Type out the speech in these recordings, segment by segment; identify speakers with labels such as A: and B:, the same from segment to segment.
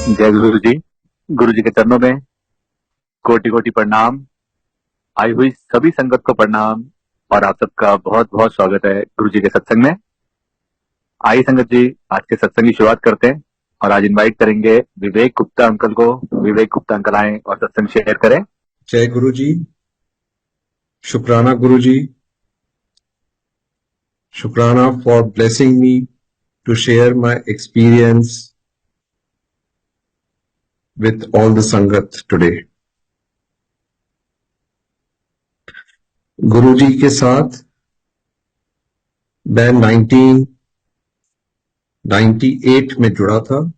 A: जय गुरु जी। गुरु जी के चरणों में कोटि कोटि प्रणाम। आई हुई सभी संगत को प्रणाम और आप सबका बहुत बहुत स्वागत है गुरु जी के सत्संग में। आइए संगत जी, आज के सत्संग की शुरुआत करते हैं और आज इनवाइट करेंगे विवेक गुप्ता अंकल को। विवेक गुप्ता अंकल आए और सत्संग शेयर करें।
B: जय गुरु जी। शुक्राना गुरु जी। शुक्राना for blessing me to share my experience with all the Sangat today. गुरु जी के साथ मैं 1998 में जुड़ा था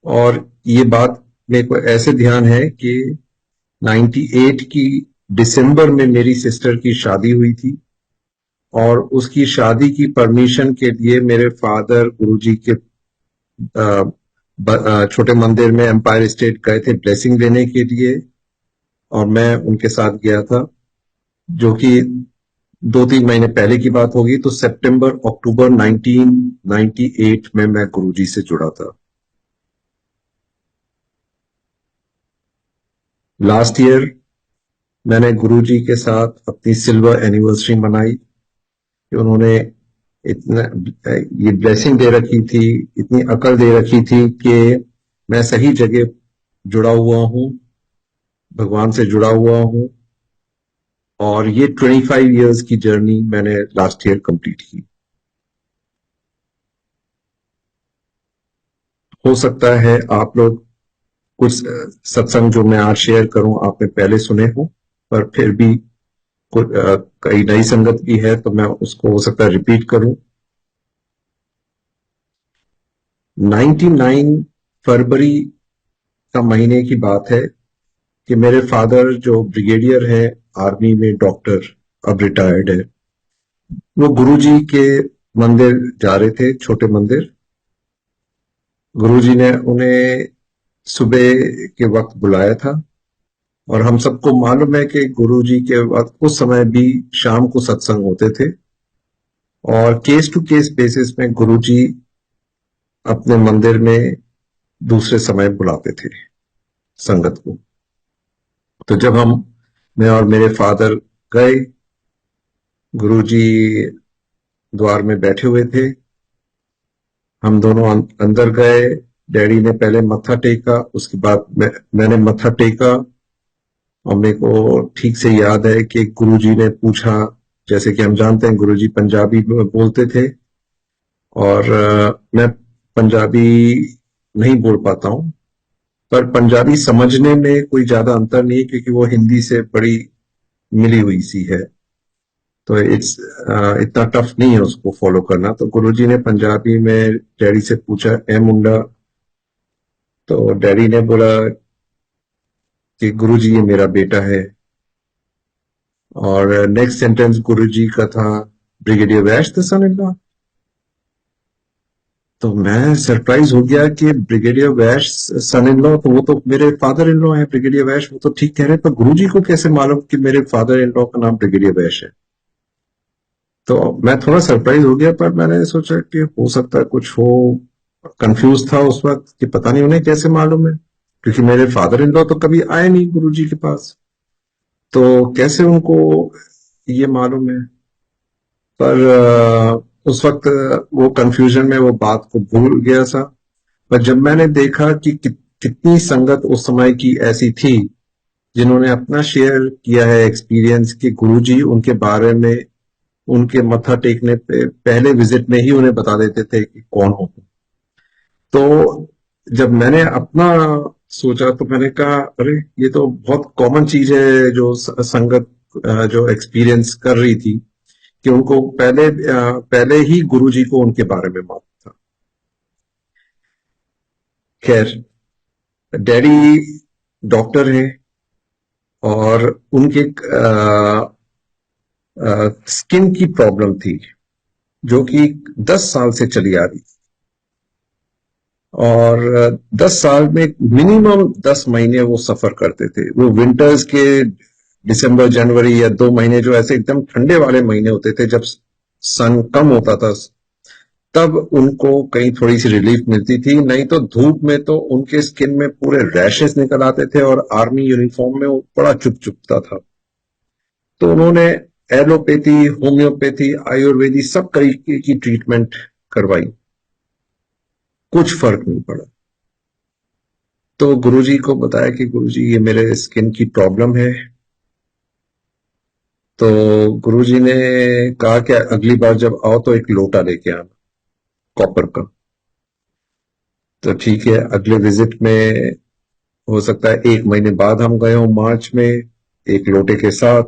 B: और ये बात मेरे को ऐसे ध्यान है कि 98 की दिसंबर में मेरी सिस्टर की शादी हुई थी और उसकी शादी की परमिशन के लिए मेरे फादर गुरुजी के छोटे मंदिर में एम्पायर स्टेट गए थे ब्लेसिंग लेने के लिए और मैं उनके साथ गया था, जो कि 2-3 महीने पहले की बात होगी। तो सितंबर अक्टूबर 1998 में मैं गुरुजी से जुड़ा था। लास्ट ईयर मैंने गुरुजी के साथ अपनी सिल्वर एनिवर्सरी मनाई कि उन्होंने इतना ये ब्लेसिंग दे रखी थी, इतनी अकल दे रखी थी कि मैं सही जगह जुड़ा हुआ हूं, भगवान से जुड़ा हुआ हूं। और ये 25 इयर्स की जर्नी मैंने लास्ट ईयर कंप्लीट की। हो सकता है आप लोग कुछ सत्संग जो मैं आज शेयर करूं आपने पहले सुने हो, पर फिर भी कई नई संगत भी है तो मैं उसको हो सकता है रिपीट करूं। 99 फरवरी का महीने की बात है कि मेरे फादर जो ब्रिगेडियर है आर्मी में, डॉक्टर, अब रिटायर्ड है, वो गुरुजी के मंदिर जा रहे थे, छोटे मंदिर। गुरुजी ने उन्हें सुबह के वक्त बुलाया था और हम सबको मालूम है कि गुरुजी के वक्त उस समय भी शाम को सत्संग होते थे और केस टू केस बेसिस में गुरुजी अपने मंदिर में दूसरे समय बुलाते थे संगत को। तो जब मैं और मेरे फादर गए, गुरुजी द्वार में बैठे हुए थे, हम दोनों अंदर गए। डैडी ने पहले मत्था टेका, उसके बाद मैंने मत्था टेका और मेरे को ठीक से याद है कि गुरुजी ने पूछा, जैसे कि हम जानते हैं गुरुजी पंजाबी में बोलते थे और मैं पंजाबी नहीं बोल पाता हूं, पर पंजाबी समझने में कोई ज्यादा अंतर नहीं है क्योंकि वो हिंदी से बड़ी मिली हुई सी है, तो इतना टफ नहीं है उसको फॉलो करना। तो गुरुजी ने पंजाबी में डैडी से पूछा, ए मुंडा। तो डैडी ने बोला कि गुरुजी ये मेरा बेटा है। और नेक्स्ट सेंटेंस गुरुजी का था, brigadier Vaish the son in law. तो मैं सरप्राइज हो गया कि brigadier Vaish sun in law, तो वो तो मेरे फादर इन लॉ है ब्रिगेडियर वैश, वो तो ठीक कह रहे हैं, पर गुरुजी को कैसे मालूम कि मेरे फादर इन लॉ का नाम ब्रिगेडियर वैश है। तो मैं थोड़ा सरप्राइज हो गया, पर मैंने सोचा कि हो सकता है कुछ हो। कंफ्यूज था उस वक्त कि पता नहीं उन्हें कैसे मालूम है, क्योंकि मेरे फादर इन लॉ तो कभी आए नहीं गुरुजी के पास, तो कैसे उनको ये मालूम है। पर उस वक्त वो कंफ्यूजन में वो बात को भूल गया था। पर जब मैंने देखा कि कितनी संगत उस समय की ऐसी थी जिन्होंने अपना शेयर किया है एक्सपीरियंस कि गुरुजी उनके बारे में, उनके मत्था टेकने पे पहले विजिट में ही उन्हें बता देते थे कि कौन हो। तो जब मैंने अपना सोचा तो मैंने कहा, अरे ये तो बहुत कॉमन चीज है जो संगत जो एक्सपीरियंस कर रही थी कि उनको पहले ही गुरुजी को उनके बारे में मालूम था। खैर, डैडी डॉक्टर हैं और उनके स्किन की प्रॉब्लम थी जो कि 10 साल से चली आ रही थी और 10 साल में मिनिमम 10 महीने वो सफर करते थे। वो विंटर्स के दिसंबर जनवरी या 2 महीने जो ऐसे एकदम ठंडे वाले महीने होते थे जब सन कम होता था, तब उनको कहीं थोड़ी सी रिलीफ मिलती थी, नहीं तो धूप में तो उनके स्किन में पूरे रैशेस निकल आते थे और आर्मी यूनिफॉर्म में वो बड़ा चुप चुपता था। तो उन्होंने एलोपैथी, होम्योपैथी, आयुर्वेदी सब तरीके की ट्रीटमेंट करवाई, कुछ फर्क नहीं पड़ा। तो गुरुजी को बताया कि गुरुजी ये मेरे स्किन की प्रॉब्लम है। तो गुरुजी ने कहा कि अगली बार जब आओ तो एक लोटा लेके आना, कॉपर का। तो ठीक है, अगले विजिट में हो सकता है 1 महीने बाद हम गए हो, मार्च में, एक लोटे के साथ।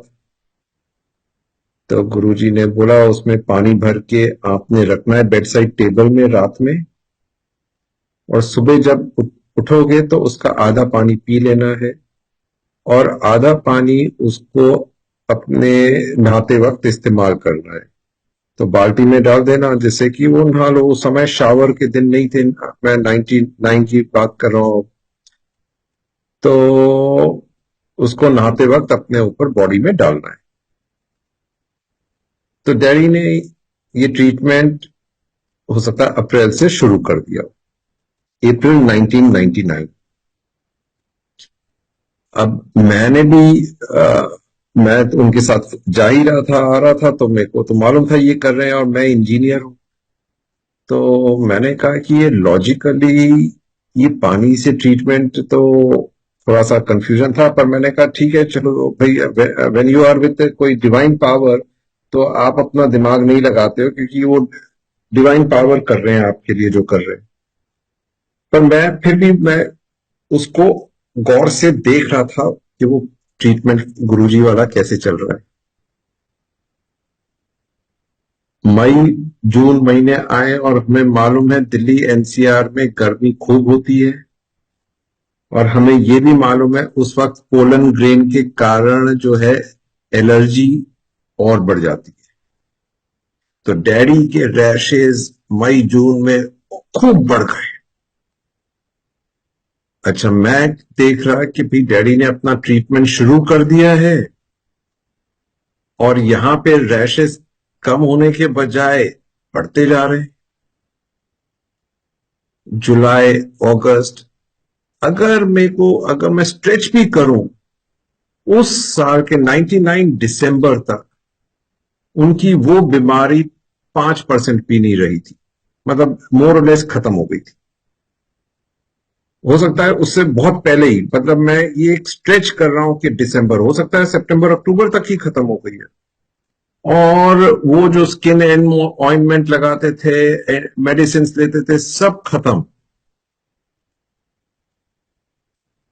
B: तो गुरुजी ने बोला उसमें पानी भर के आपने रखना है बेड साइड टेबल में रात में, और सुबह जब उठोगे तो उसका आधा पानी पी लेना है, और आधा पानी उसको अपने नहाते वक्त इस्तेमाल करना है। तो बाल्टी में डाल देना जिससे कि वो नहा लो। उस समय शावर के दिन नहीं थे, मैं 99 की बात कर रहा हूँ। तो उसको नहाते वक्त अपने ऊपर बॉडी में डालना है। तो डैडी ने ये ट्रीटमेंट हो सकता है अप्रैल से शुरू कर दिया, अप्रैल 1999। अब मैंने भी मैं तो उनके साथ जा ही रहा था, आ रहा था, तो मेरे को तो मालूम था ये कर रहे हैं, और मैं इंजीनियर हूं। तो मैंने कहा कि ये लॉजिकली ये पानी से ट्रीटमेंट तो थोड़ा सा कंफ्यूजन था, पर मैंने कहा ठीक है चलो भाई, व्हेन यू आर विद कोई डिवाइन पावर तो आप अपना दिमाग नहीं लगाते हो, क्योंकि वो डिवाइन पावर कर रहे हैं आपके लिए जो कर रहे हैं। पर मैं फिर भी मैं उसको गौर से देख रहा था कि वो ट्रीटमेंट गुरुजी वाला कैसे चल रहा है। मई जून महीने आए और हमें मालूम है दिल्ली एनसीआर में गर्मी खूब होती है, और हमें यह भी मालूम है उस वक्त पोलन ग्रेन के कारण जो है एलर्जी और बढ़ जाती है। तो डैडी के रैशेज मई जून में खूब बढ़ गए। अच्छा, मैं देख रहा कि भाई डैडी ने अपना ट्रीटमेंट शुरू कर दिया है, और यहां पे रैशेस कम होने के बजाय बढ़ते जा रहे हैं। जुलाई, अगस्त, अगर मैं स्ट्रेच भी करूं, उस साल के 99 दिसंबर तक उनकी वो बीमारी 5% भी नहीं रही थी, मतलब मोर और लेस खत्म हो गई थी। हो सकता है उससे बहुत पहले ही, मतलब मैं ये एक स्ट्रेच कर रहा हूं कि दिसंबर, हो सकता है सितंबर अक्टूबर तक ही खत्म हो गई है। और वो जो स्किन एंड ऑइंटमेंट लगाते थे, मेडिसिन लेते थे, सब खत्म।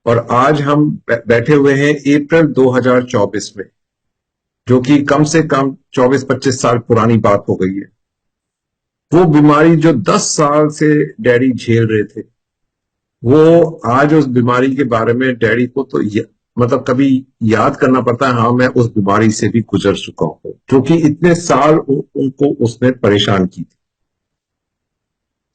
B: और आज हम बैठे हुए हैं अप्रैल 2024 में, जो कि कम से कम 24-25 साल पुरानी बात हो गई है। वो बीमारी जो 10 साल से डैडी झेल रहे थे, वो आज उस बीमारी के बारे में डैडी को तो मतलब कभी याद करना पड़ता है, हाँ मैं उस बीमारी से भी गुजर चुका हूं, जो कि इतने साल उनको उसने परेशान की थी।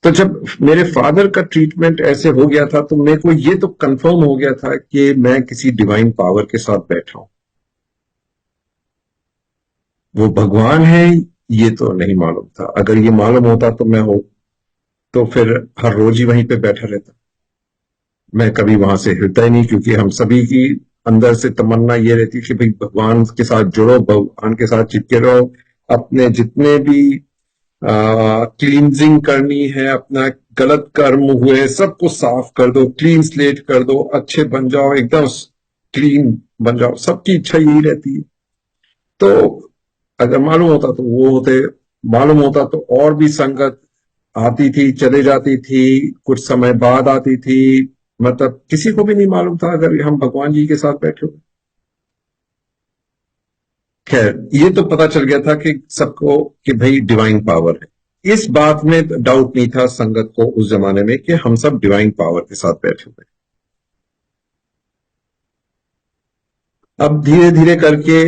B: तो जब मेरे फादर का ट्रीटमेंट ऐसे हो गया था, तो मेरे को ये तो कंफर्म हो गया था कि मैं किसी डिवाइन पावर के साथ बैठा हूं। वो भगवान है ये तो नहीं मालूम था। अगर ये मालूम होता तो मैं हो तो फिर हर रोज ही वहीं पे बैठा रहता। मैं कभी वहां से हिलता ही नहीं, क्योंकि हम सभी की अंदर से तमन्ना ये रहती है कि भाई भगवान के साथ जुड़ो, भगवान के साथ चिपके रहो। अपने जितने भी क्लींजिंग करनी है, अपना गलत कर्म हुए सबको साफ कर दो, क्लीन स्लेट कर दो, अच्छे बन जाओ, एकदम क्लीन बन जाओ, सबकी इच्छा यही रहती है। तो अगर मालूम होता तो वो होते, मालूम होता तो और भी संगत आती थी, चले जाती थी, कुछ समय बाद आती थी। मतलब किसी को भी नहीं मालूम था अगर हम भगवान जी के साथ बैठे हुए। खैर, ये तो पता चल गया था कि सबको कि भाई डिवाइन पावर है। इस बात में डाउट नहीं था संगत को उस जमाने में कि हम सब डिवाइन पावर के साथ बैठे हुए। अब धीरे धीरे करके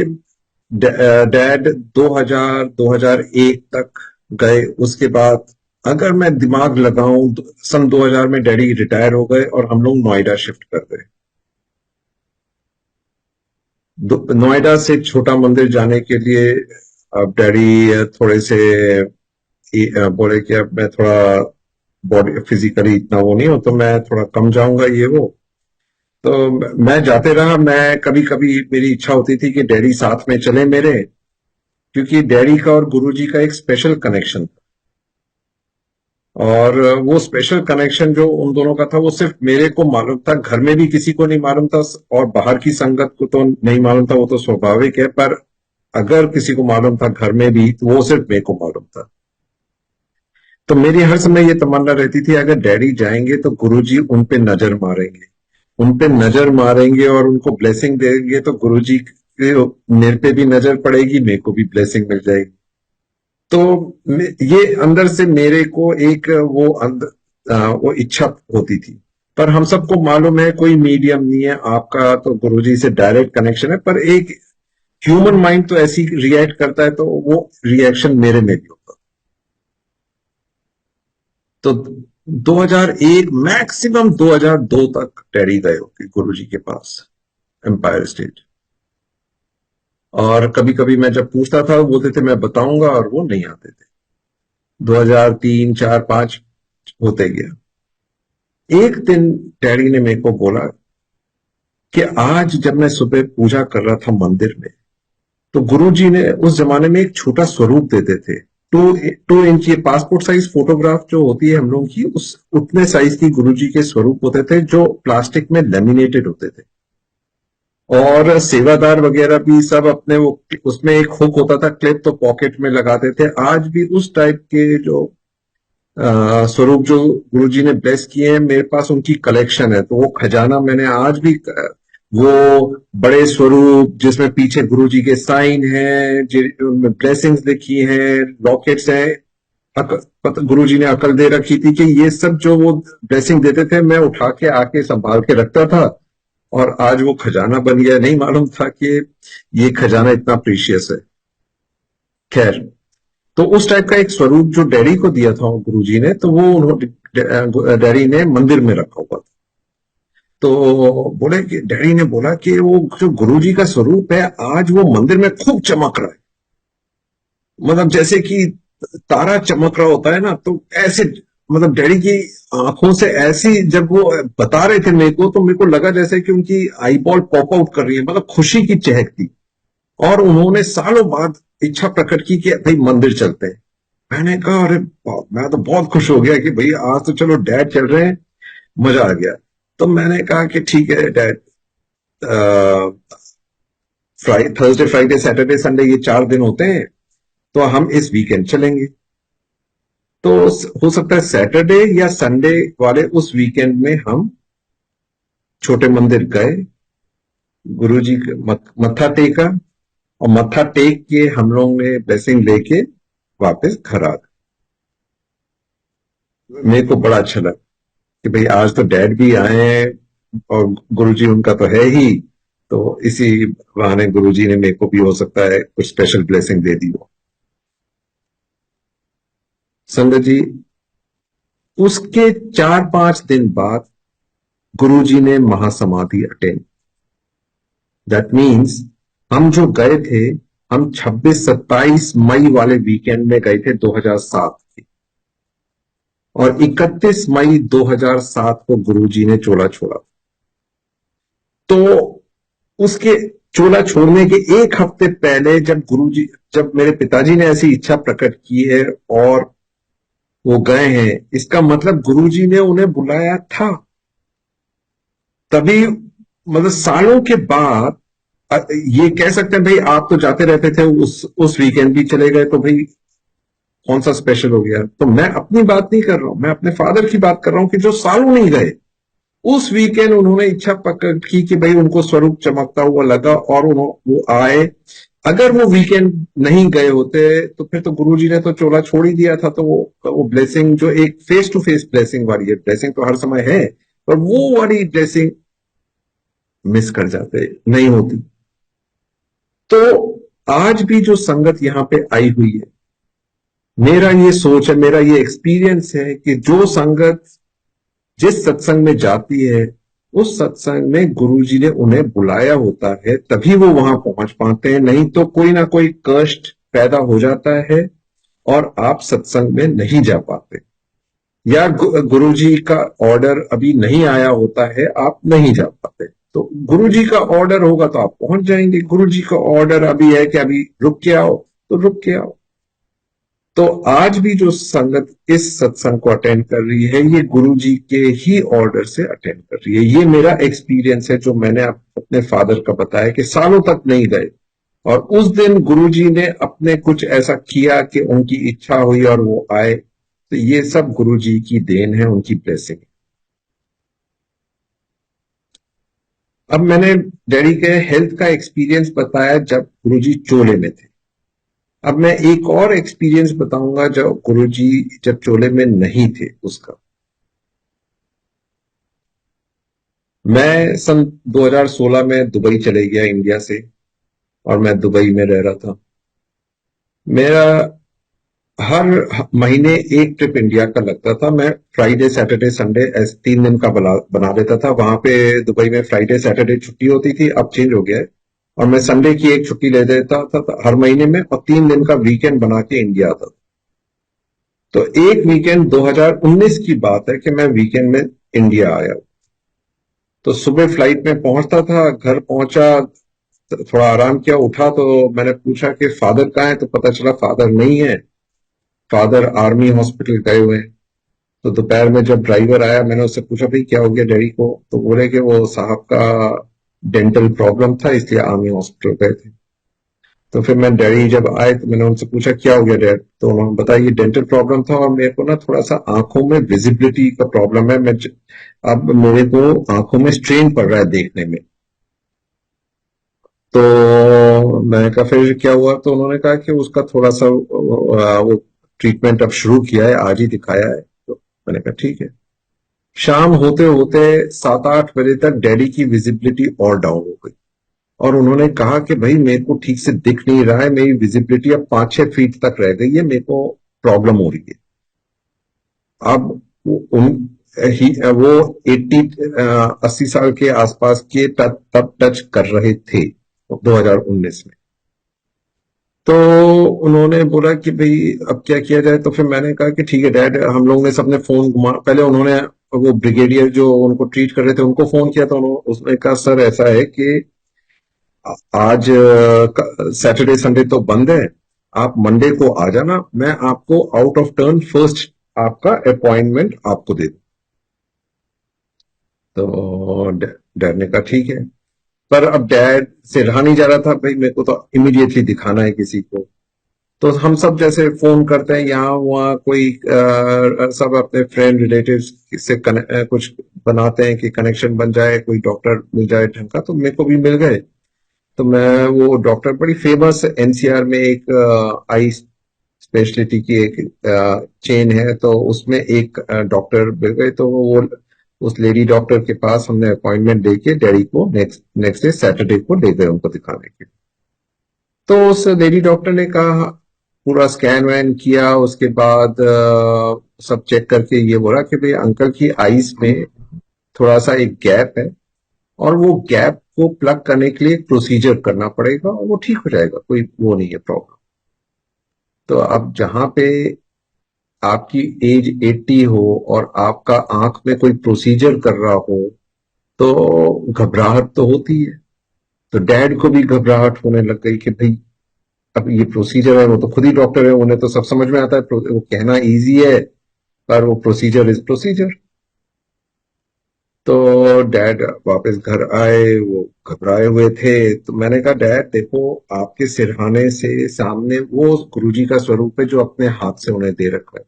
B: डैड 2000 2001 तक गए। उसके बाद अगर मैं दिमाग लगाऊं, सन 2000 में डैडी रिटायर हो गए और हम लोग नोएडा शिफ्ट कर गए। नोएडा से छोटा मंदिर जाने के लिए अब डैडी थोड़े से बोले कि अब मैं थोड़ा बॉडी फिजिकली इतना वो नहीं हो, तो मैं थोड़ा कम जाऊंगा ये वो। तो मैं जाते रहा। मैं कभी कभी मेरी इच्छा होती थी कि डैडी साथ में चले मेरे, क्योंकि डैडी का और गुरुजी का एक स्पेशल कनेक्शन था। और वो स्पेशल कनेक्शन जो उन दोनों का था वो सिर्फ मेरे को मालूम था, घर में भी किसी को नहीं मालूम था, और बाहर की संगत को तो नहीं मालूम था, वो तो स्वाभाविक है। पर अगर किसी को मालूम था घर में भी, तो वो सिर्फ मेरे को मालूम था। तो मेरी हर समय ये तमन्ना रहती थी, अगर डैडी जाएंगे तो गुरुजी उन पे नजर मारेंगे, उन पे नजर मारेंगे और उनको ब्लेसिंग देंगे, तो गुरुजी के मेरे पे भी नजर पड़ेगी, मेरे को भी ब्लेसिंग मिल जाएगी। तो ये अंदर से मेरे को एक वो इच्छा होती थी। पर हम सबको मालूम है कोई मीडियम नहीं है, आपका तो गुरुजी से डायरेक्ट कनेक्शन है, पर एक ह्यूमन माइंड तो ऐसी रिएक्ट करता है, तो वो रिएक्शन मेरे में भी होता। तो 2001 मैक्सिमम 2002 तक डैडी गए होंगे गुरुजी के पास, एम्पायर स्टेट। और कभी कभी मैं जब पूछता था, वो बोलते थे मैं बताऊंगा, और वो नहीं आते थे। 2003, 4, 5 होते गया। एक दिन डैडी ने मेरे को बोला कि आज जब मैं सुबह पूजा कर रहा था मंदिर में, तो गुरुजी ने उस जमाने में एक छोटा स्वरूप देते थे। 2 इंच, ये पासपोर्ट साइज फोटोग्राफ जो होती है हम लोगों की, उस उतने साइज की गुरुजी के स्वरूप होते थे, जो प्लास्टिक में लेमिनेटेड होते थे। और सेवादार वगैरह भी सब अपने वो, उसमें एक हुक होता था, क्लिप, तो पॉकेट में लगाते थे। आज भी उस टाइप के जो स्वरूप जो गुरुजी ने ब्लेस किए हैं, मेरे पास उनकी कलेक्शन है। तो वो खजाना मैंने आज भी, वो बड़े स्वरूप जिसमें पीछे गुरुजी के साइन हैं, उनमें ब्लेसिंग्स लिखी हैं, लॉकेट्स हैं। गुरुजी ने अकल दे रखी थी कि ये सब जो वो ब्लेसिंग देते थे, मैं उठा के आके संभाल के रखता था। और आज वो खजाना बन गया, नहीं मालूम था कि ये खजाना इतना प्रीशियस है। खैर, तो उस टाइप का एक स्वरूप जो डैडी को दिया था गुरुजी ने, तो वो डैडी ने मंदिर में रखा हुआ था। तो बोले कि डैडी ने बोला कि वो जो गुरुजी का स्वरूप है, आज वो मंदिर में खूब चमक रहा है। मतलब जैसे कि तारा चमक रहा होता है ना, तो ऐसे, मतलब डैडी की आंखों से ऐसी, जब वो बता रहे थे मेरे को, तो मेरे को लगा जैसे कि उनकी आई बॉल पॉप आउट कर रही है, मतलब खुशी की चहक थी। और उन्होंने सालों बाद इच्छा प्रकट की कि भाई मंदिर चलते हैं। मैंने कहा अरे मैं तो बहुत खुश हो गया कि भाई आज तो चलो डैड चल रहे हैं, मजा आ गया। तो मैंने कहा कि ठीक है dad, Thursday, Friday, Saturday, Sunday, ये 4 दिन होते हैं, तो हम इस वीकेंड चलेंगे। तो हो सकता है सैटरडे या संडे वाले उस वीकेंड में हम छोटे मंदिर गए, गुरुजी का मत्था टेका, और मत्था टेक के हम लोग ने ब्लेसिंग लेके वापस घर आ गए। मेरे को बड़ा अच्छा लगा कि भाई आज तो डैड भी आए हैं, और गुरुजी उनका तो है ही, तो इसी बहाने गुरुजी ने मेरे को भी हो सकता है कुछ स्पेशल ब्लेसिंग दे दी हो। संगत जी, उसके 4-5 दिन बाद गुरुजी ने महासमाधि अटेंड। दैट मीन्स हम जो गए थे, हम 26-27 मई वाले वीकेंड में गए थे 2007 की, और 31 मई 2007 को गुरुजी ने चोला छोड़ा। तो उसके चोला छोड़ने के एक हफ्ते पहले जब मेरे पिताजी ने ऐसी इच्छा प्रकट की है और वो गए हैं, इसका मतलब गुरुजी ने उन्हें बुलाया था। तभी, मतलब सालों के बाद ये कह सकते हैं भाई आप तो जाते रहते थे, उस वीकेंड भी चले गए, तो भाई कौन सा स्पेशल हो गया। तो मैं अपनी बात नहीं कर रहा हूं, मैं अपने फादर की बात कर रहा हूं कि जो सालों नहीं गए, उस वीकेंड उन्होंने इच्छा प्रकट की कि भाई उनको स्वरूप चमकता हुआ लगा, और वो आए। अगर वो वीकेंड नहीं गए होते, तो फिर तो गुरुजी ने तो चोला छोड़ ही दिया था। तो वो ब्लेसिंग जो एक फेस टू फेस ब्लेसिंग वाली है, ब्लेसिंग तो हर समय है, पर वो वाली ब्लेसिंग मिस कर जाते, नहीं होती। तो आज भी जो संगत यहां पे आई हुई है, मेरा ये सोच है, मेरा ये एक्सपीरियंस है कि जो संगत जिस सत्संग में जाती है, उस सत्संग में गुरुजी ने उन्हें बुलाया होता है, तभी वो वहां पहुंच पाते हैं। नहीं तो कोई ना कोई कष्ट पैदा हो जाता है, और आप सत्संग में नहीं जा पाते, या गुरुजी का ऑर्डर अभी नहीं आया होता है, आप नहीं जा पाते। तो गुरुजी का ऑर्डर होगा तो आप पहुंच जाएंगे, गुरुजी का ऑर्डर अभी है कि अभी रुक के आओ, तो रुक के आओ। तो आज भी जो संगत इस सत्संग को अटेंड कर रही है, ये गुरुजी के ही ऑर्डर से अटेंड कर रही है। ये मेरा एक्सपीरियंस है जो मैंने अपने फादर का बताया कि सालों तक नहीं गए, और उस दिन गुरुजी ने अपने कुछ ऐसा किया कि उनकी इच्छा हुई और वो आए। तो ये सब गुरुजी की देन है, उनकी ब्लेसिंग। अब मैंने डैडी के हेल्थ का एक्सपीरियंस बताया जब गुरुजी चोले में थे। अब मैं एक और एक्सपीरियंस बताऊंगा जब गुरुजी जब चोले में नहीं थे उसका। मैं सन 2016 में दुबई चले गया इंडिया से, और मैं दुबई में रह रहा था। मेरा हर महीने एक ट्रिप इंडिया का लगता था। मैं फ्राइडे सैटरडे संडे ऐसे 3 दिन का बना लेता था। वहां पे दुबई में फ्राइडे सैटरडे छुट्टी होती थी, अब चेंज हो गया है। और मैं संडे की एक छुट्टी ले देता था हर महीने में, और 3 दिन का वीकेंड बना के इंडिया आता था। तो एक वीकेंड 2019 की बात है कि मैं वीकेंड में इंडिया आया। तो सुबह फ्लाइट में पहुंचता था, घर पहुंचा, थोड़ा आराम किया, उठा तो मैंने पूछा कि फादर कहाँ है, तो पता चला फादर नहीं है, फादर आर्मी हॉस्पिटल गए हुए हैं। तो दोपहर में जब ड्राइवर आया, मैंने उससे पूछा भाई क्या हो गया डैडी को, तो बोले कि वो साहब का डेंटल प्रॉब्लम था इसलिए आर्मी हॉस्पिटल गए थे। तो फिर मैं डैडी जब आए तो मैंने उनसे पूछा क्या हो गया डैड, तो उन्होंने बताया ये डेंटल प्रॉब्लम था, और मेरे को ना थोड़ा सा आंखों में विजिबिलिटी का प्रॉब्लम है। अब मेरे को आंखों में स्ट्रेन पड़ रहा है देखने में। तो मैंने कहा फिर क्या हुआ, तो उन्होंने कहा कि उसका थोड़ा सा वो ट्रीटमेंट अब शुरू किया है, आज ही दिखाया है। तो मैंने कहा ठीक है। शाम होते होते 7-8 बजे तक डैडी की विजिबिलिटी और डाउन हो गई, और उन्होंने कहा कि भाई मेरे को ठीक से दिख नहीं रहा है, मेरी विजिबिलिटी अब 5-6 फीट तक रह गई है, मेरे को प्रॉब्लम हो रही है। अब उन वो 80 साल के आसपास के तब टच कर रहे थे 2019 में। तो उन्होंने बोला कि भाई अब क्या किया जाए। तो फिर मैंने कहा कि ठीक है डैड, हम लोग ने सबने फोन घुमा, पहले उन्होंने वो ब्रिगेडियर जो उनको ट्रीट कर रहे थे उनको फोन किया, तो उसने कहा सर ऐसा है कि आज सैटरडे संडे तो बंद है, आप मंडे को आ जाना, मैं आपको आउट ऑफ टर्न फर्स्ट आपका अपॉइंटमेंट आपको दे दूं। तो डैड ने कहा ठीक है। पर अब डैड से रहा नहीं जा रहा था, भाई मेरे को तो इमीडिएटली दिखाना है किसी को। तो हम सब जैसे फोन करते हैं यहाँ वहाँ, कोई सब अपने फ्रेंड रिलेटिव से कुछ बनाते हैं कि कनेक्शन बन जाए, कोई डॉक्टर मिल जाए ढंग का। तो मेरे को भी मिल गए। तो मैं वो डॉक्टर, बड़ी फेमस एनसीआर में एक आई स्पेशलिटी की एक चेन है, तो उसमें एक डॉक्टर मिल गए। तो वो उस लेडी डॉक्टर के पास हमने अपॉइंटमेंट लेके डैडी को नेक्स्ट नेक्स्ट डे सैटरडे को ले गए उनको दिखाने के लिए। तो उस लेडी डॉक्टर ने कहा, पूरा स्कैन वैन किया, उसके बाद सब चेक करके ये बोला कि भाई अंकल की आईज में थोड़ा सा एक गैप है, और वो गैप को प्लग करने के लिए एक प्रोसीजर करना पड़ेगा, और वो ठीक हो जाएगा, कोई वो नहीं है प्रॉब्लम। तो अब जहां पे आपकी एज 80 हो और आपका आंख में कोई प्रोसीजर कर रहा हो, तो घबराहट तो होती है। तो डैड को भी घबराहट होने लग गई कि भाई अब ये प्रोसीजर है, वो तो खुद ही डॉक्टर है, उन्हें तो सब समझ में आता है, वो कहना इजी है, पर वो प्रोसीजर इज प्रोसीजर। तो डैड वापस घर आए, वो घबराए हुए थे। तो मैंने कहा डैड देखो, आपके सिरहाने से सामने वो गुरुजी का स्वरूप है जो अपने हाथ से उन्हें दे रखा है।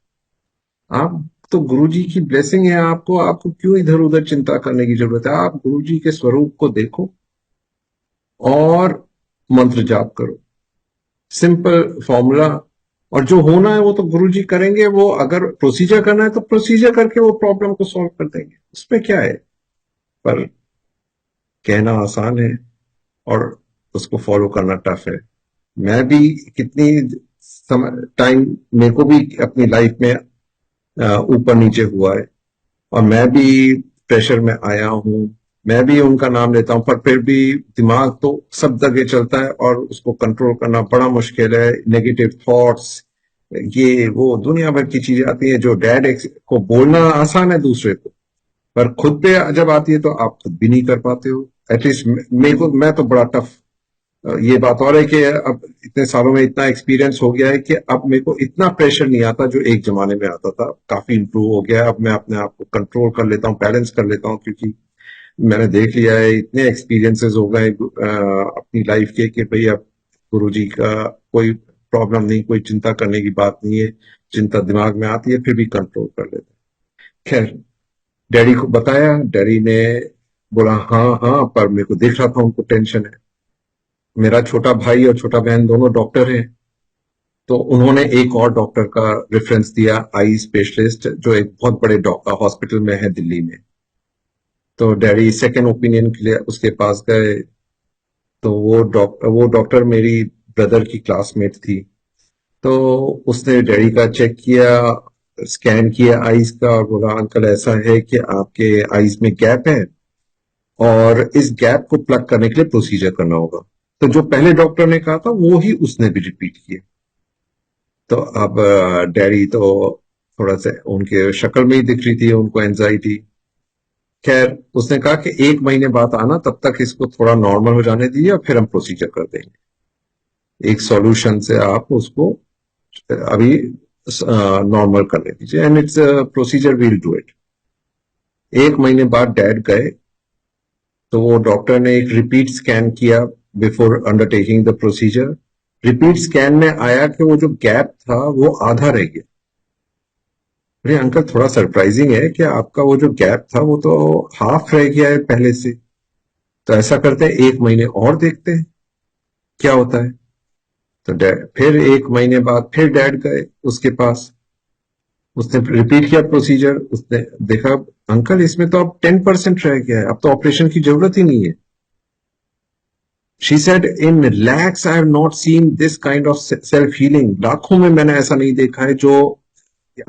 B: आप तो गुरुजी की ब्लेसिंग है, आपको आपको क्यों इधर उधर चिंता करने की जरूरत है। आप गुरुजी के स्वरूप को देखो और मंत्र जाप करो, सिंपल फॉर्मूला। और जो होना है वो तो गुरुजी करेंगे, वो अगर प्रोसीजर करना है तो प्रोसीजर करके वो प्रॉब्लम को सॉल्व कर देंगे, उसमें क्या है। पर कहना आसान है और उसको फॉलो करना टफ है। मैं भी कितनी समय टाइम मेरे को भी अपनी लाइफ में ऊपर नीचे हुआ है, और मैं भी प्रेशर में आया हूं। मैं भी उनका नाम लेता हूं, पर फिर भी दिमाग तो सब जगह चलता है, और उसको कंट्रोल करना बड़ा मुश्किल है। नेगेटिव थॉट्स, ये वो दुनिया भर की चीजें आती हैं जो डैड को बोलना आसान है दूसरे को, पर खुद पे जब आती है तो आप खुद भी नहीं कर पाते हो। एटलीस्ट मेरे को, मैं तो बड़ा टफ। ये बात और है कि अब इतने सालों में इतना एक्सपीरियंस हो गया है कि अब मेरे को इतना प्रेशर नहीं आता जो एक जमाने में आता था। काफी इंप्रूव हो गया है। अब मैं अपने आप को कंट्रोल कर लेता हूँ, बैलेंस कर लेता हूँ, क्योंकि मैंने देख लिया है, इतने एक्सपीरियंसेस हो गए अपनी लाइफ के कि भाई अब गुरुजी का कोई प्रॉब्लम नहीं, कोई चिंता करने की बात नहीं है। चिंता दिमाग में आती है फिर भी कंट्रोल कर लेते हैं। खैर, डैडी को बताया, डैडी ने बोला हाँ हाँ, पर मेरे को देख रहा था उनको टेंशन है। मेरा छोटा भाई और छोटा बहन दोनों डॉक्टर हैं, तो उन्होंने एक और डॉक्टर का रेफरेंस दिया, आई स्पेशलिस्ट, जो एक बहुत बड़े हॉस्पिटल में है दिल्ली में। तो डैडी सेकेंड ओपिनियन के लिए उसके पास गए। तो वो डॉक्टर मेरी ब्रदर की क्लासमेट थी। तो उसने डैडी का चेक किया, स्कैन किया आईज का, और बोला अंकल ऐसा है कि आपके आईज में गैप है और इस गैप को प्लग करने के लिए प्रोसीजर करना होगा। तो जो पहले डॉक्टर ने कहा था वो ही उसने भी रिपीट किया। तो अब डैडी तो थोड़ा सा, उनके शक्ल में ही दिख रही थी उनको एंजाइटी। खैर, उसने कहा कि 1 महीने बाद आना, तब तक इसको थोड़ा नॉर्मल हो जाने दीजिए और फिर हम प्रोसीजर कर देंगे। एक सॉल्यूशन से आप उसको अभी नॉर्मल करने दीजिए, and it's procedure, will do it. 1 महीने बाद डैड गए, तो वो डॉक्टर ने एक रिपीट स्कैन किया before undertaking the procedure. Repeat scan में आया कि वो जो गैप था वो आधा रह गया। अरे अंकल, थोड़ा सरप्राइजिंग है कि आपका वो जो गैप था वो तो हाफ रह गया है पहले से। तो ऐसा करते हैं, 1 महीने और देखते हैं क्या होता है। तो डैड फिर 1 महीने बाद फिर डैड गए उसके पास। उसने रिपीट किया प्रोसीजर। उसने देखा, अंकल इसमें तो अब 10% रह गया है, अब तो ऑपरेशन की जरूरत ही नहीं है। She said in lakhs I have not seen this kind of self healing. लाखों में मैंने ऐसा नहीं देखा है जो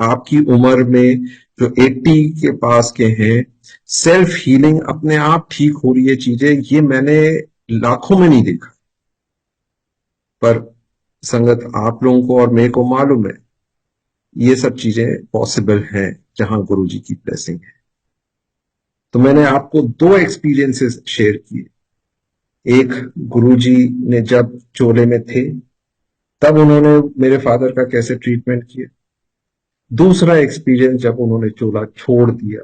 B: आपकी उम्र में, जो 80 के पास के हैं, सेल्फ हीलिंग, अपने आप ठीक हो रही है चीजें, ये मैंने लाखों में नहीं देखा। पर संगत, आप लोगों को और मेरे को मालूम है ये सब चीजें पॉसिबल हैं जहां गुरु जी की ब्लेसिंग है। तो मैंने आपको 2 एक्सपीरियंसेस शेयर किए। एक, गुरुजी ने जब चोले में थे तब उन्होंने मेरे फादर का कैसे ट्रीटमेंट किया। दूसरा एक्सपीरियंस, जब उन्होंने चोला छोड़ दिया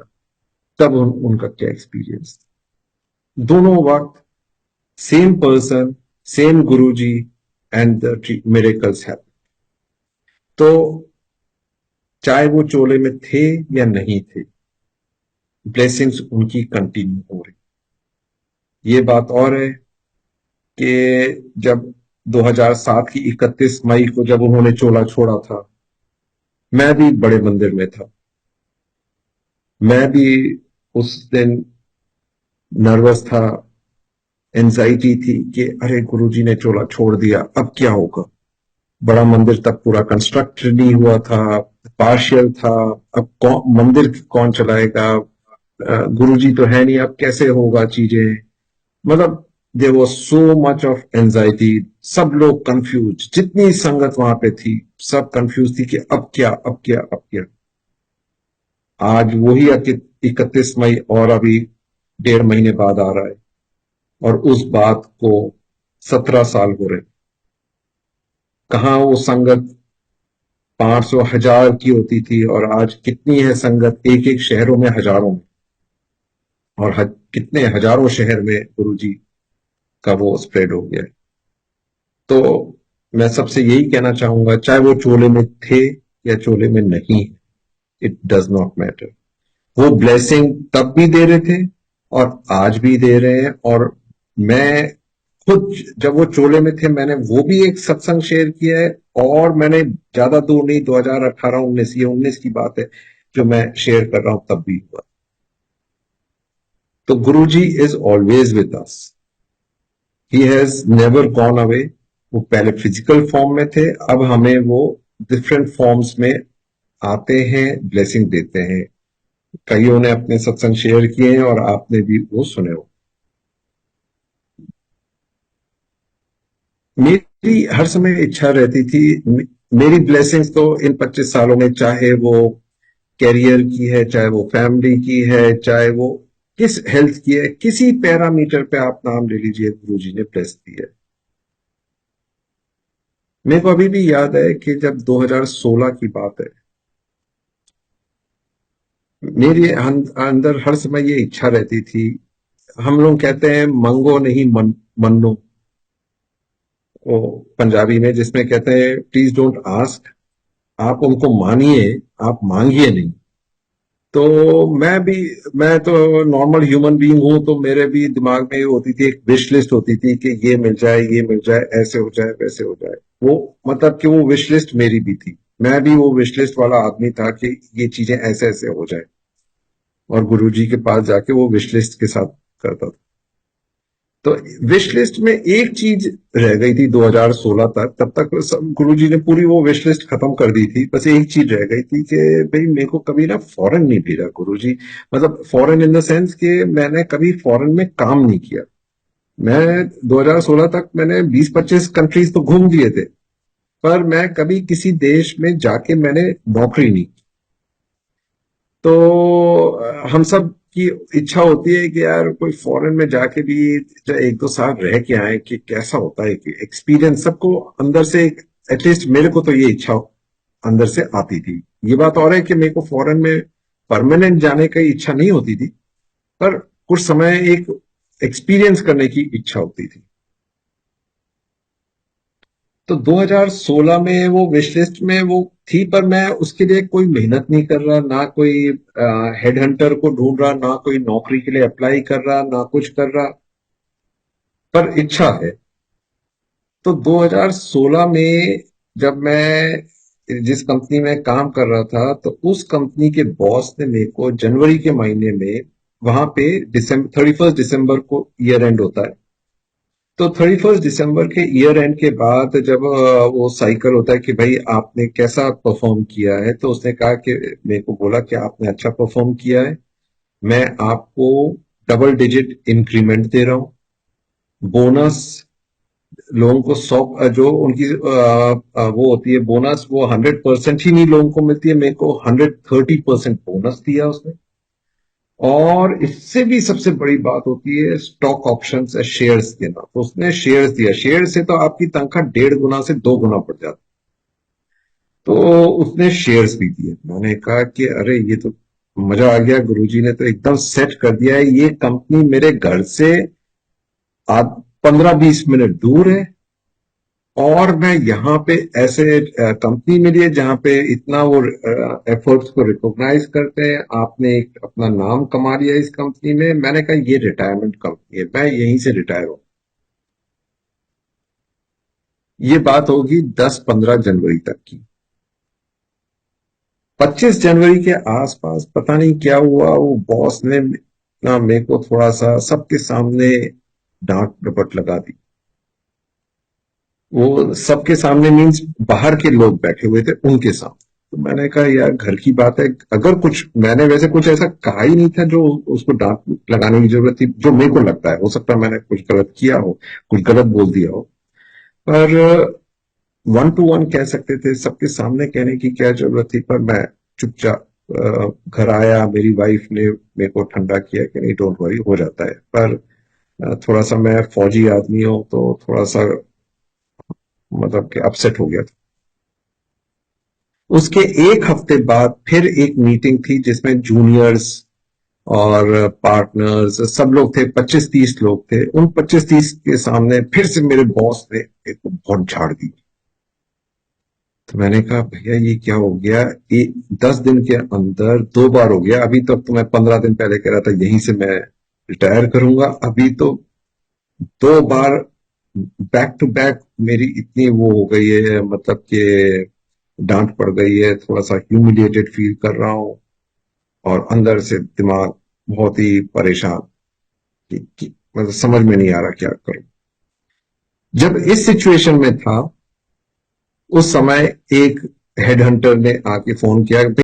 B: तब उनका क्या एक्सपीरियंस था। दोनों वक्त same person, same Guruji, and the miracles happen. तो चाहे वो चोले में थे या नहीं थे, ब्लेसिंग्स उनकी कंटिन्यू हो रही। ये बात और है कि जब 2007 की 31 मई को जब उन्होंने चोला छोड़ा था, मैं भी बड़े मंदिर में था। मैं भी उस दिन नर्वस था, एंजाइटी थी कि अरे गुरुजी ने चोला छोड़ दिया, अब क्या होगा। बड़ा मंदिर तब पूरा कंस्ट्रक्ट नहीं हुआ था, पार्शियल था। अब मंदिर कौन चलाएगा, गुरुजी तो है नहीं, अब कैसे होगा चीजें। मतलब there was so much of anxiety. सब लोग कंफ्यूज, जितनी संगत वहां पे थी सब कंफ्यूज थी कि अब क्या, अब क्या, अब क्या। आज वही 31 मई और अभी 1.5 महीने बाद आ रहा है, और उस बात को 17 साल हो रहे। कहाँ वो संगत 500 1000 की होती थी और आज कितनी है संगत, एक एक शहरों में हजारों में, और कितने हजारों शहर में गुरुजी का वो स्प्रेड हो गया है। तो मैं सबसे यही कहना चाहूंगा, चाहे वो चोले में थे या चोले में नहीं, इट डज नॉट मैटर। वो ब्लेसिंग तब भी दे रहे थे और आज भी दे रहे हैं। और मैं खुद, जब वो चोले में थे, मैंने वो भी एक सत्संग शेयर किया है, और मैंने ज्यादा दूर नहीं, 2018-19, ये 19 की बात है जो मैं शेयर कर रहा हूं, तब भी हुआ। तो Guru ji is always with us, he has never gone away. वो पहले फिजिकल फॉर्म में थे, अब हमें वो डिफरेंट फॉर्म्स में आते हैं, ब्लेसिंग देते हैं। कईयों ने अपने सत्संग शेयर किए हैं और आपने भी वो सुने हो। मेरी हर समय इच्छा रहती थी, मेरी ब्लेसिंग्स तो इन 25 सालों में, चाहे वो कैरियर की है, चाहे वो फैमिली की है, चाहे वो किस हेल्थ की है, किसी पैरामीटर पे आप नाम ले लीजिए, गुरुजी ने ब्लेस दी है। मेरे को अभी भी याद है कि जब 2016 की बात है, मेरे अंदर हर समय ये इच्छा रहती थी। हम लोग कहते हैं मंगो नहीं मन्नो, वो पंजाबी में, जिसमें कहते हैं प्लीज डोंट आस्क, आप उनको मानिए, आप मांगिए नहीं। तो मैं तो नॉर्मल ह्यूमन बीइंग हूं, तो मेरे भी दिमाग में ये होती थी, एक विश लिस्ट होती थी कि ये मिल जाए, ये मिल जाए, ऐसे हो जाए, वैसे हो जाए। वो मतलब कि वो विश लिस्ट मेरी भी थी। मैं भी वो विश लिस्ट वाला आदमी था कि ये चीजें ऐसे ऐसे हो जाए, और गुरुजी के पास जाके वो विश लिस्ट के साथ करता था। तो विश लिस्ट में एक चीज रह गई थी 2016 तक, तब तक सब गुरुजी ने पूरी वो विश लिस्ट खत्म कर दी थी। बस एक चीज रह गई थी कि भाई मेरे को कभी ना फॉरेन नहीं भेजा गुरुजी। मतलब फॉरेन इन द सेंस कि मैंने कभी फॉरेन में काम नहीं किया। मैं 2016 तक मैंने 20-25 कंट्रीज तो घूम लिए थे, पर मैं कभी किसी देश में जाके मैंने नौकरी नहीं की। तो हम सब की इच्छा होती है कि यार कोई फॉरेन में जाके भी एक दो साल रह के आए, कि कैसा होता है, कि एक्सपीरियंस सबको अंदर से, एटलीस्ट मेरे को तो ये इच्छा अंदर से आती थी। ये बात और है कि मेरे को फॉरेन में परमानेंट जाने की इच्छा नहीं होती थी, पर कुछ समय एक एक्सपीरियंस करने की इच्छा होती थी। तो 2016 में वो विश लिस्ट में वो थी, पर मैं उसके लिए कोई मेहनत नहीं कर रहा, ना कोई हेड हंटर को ढूंढ रहा, ना कोई नौकरी के लिए अप्लाई कर रहा, ना कुछ कर रहा, पर इच्छा है। तो 2016 में जब मैं जिस कंपनी में काम कर रहा था, तो उस कंपनी के बॉस ने मेरे को जनवरी के महीने में, वहां पे दिसंबर 31 दिसंबर को ईयर एंड होता है, तो 31 दिसंबर के ईयर एंड के बाद जब वो साइकिल होता है कि भाई आपने कैसा परफॉर्म किया है, तो उसने कहा कि, मेरे को बोला कि आपने अच्छा परफॉर्म किया है, मैं आपको डबल डिजिट इंक्रीमेंट दे रहा हूँ। बोनस लोगों को 100, जो उनकी वो होती है बोनस, वो 100% ही नहीं लोगों को मिलती है, मेरे को 130% बोनस दिया उसने। और इससे भी सबसे बड़ी बात होती है स्टॉक ऑप्शंस या शेयर्स देना, तो उसने शेयर्स दिया। शेयर से तो आपकी तनख्वाह 1.5 गुना से 2 गुना बढ़ जाती, तो उसने शेयर्स भी दिए। मैंने कहा कि अरे ये तो मजा आ गया, गुरुजी ने तो एकदम सेट कर दिया है। ये कंपनी मेरे घर से 15-20 मिनट दूर है, और मैं यहाँ पे ऐसे कंपनी मिली है जहाँ पे इतना वो एफर्ट्स को रिकॉग्नाइज करते हैं। आपने एक अपना नाम कमा लिया इस कंपनी में। मैंने कहा ये रिटायरमेंट कंपनी है, मैं यहीं से रिटायर हूँ। ये बात होगी 10-15 जनवरी तक की। 25 जनवरी के आसपास पता नहीं क्या हुआ, वो बॉस ने ना मेरे को थोड़ा सा सबके सामने डांट डपट लगा दी। वो सबके सामने मीन्स बाहर के लोग बैठे हुए थे उनके सामने। तो मैंने कहा यार घर की बात है, अगर कुछ मैंने वैसे कुछ ऐसा कहा ही नहीं था जो उसको डांट लगाने की जरूरत थी, जो मेरे को लगता है। हो सकता है मैंने कुछ गलत किया हो, कुछ गलत बोल दिया हो, पर वन टू वन कह सकते थे, सबके सामने कहने की क्या जरूरत थी। पर मैं चुपचाप घर आया, मेरी वाइफ ने मेरे को ठंडा किया कि नहीं डोंट वरी, हो जाता है। पर थोड़ा सा मैं फौजी आदमी हूं, तो थोड़ा सा मतलब कि अपसेट हो गया था। उसके एक हफ्ते बाद फिर एक मीटिंग थी जिसमें जूनियर्स और पार्टनर्स सब लोग थे, 25-30 लोग थे। उन 25-30 के सामने फिर से मेरे बॉस ने एक बहुत झाड़ दी। तो मैंने कहा भैया ये क्या हो गया, 10 दिन के अंदर 2 बार हो गया। अभी तक तो मैं 15 दिन पहले कह रहा था यहीं से मैं रिटायर करूंगा, अभी तो 2 बार बैक टू बैक मेरी इतनी वो हो गई है, मतलब कि डांट पड़ गई है, थोड़ा सा ह्यूमिलिएटेड फील कर रहा हूं, और अंदर से दिमाग बहुत ही परेशान कि मतलब समझ में नहीं आ रहा क्या करूं। जब इस सिचुएशन में था, उस समय एक हेडहंटर ने आके फोन किया,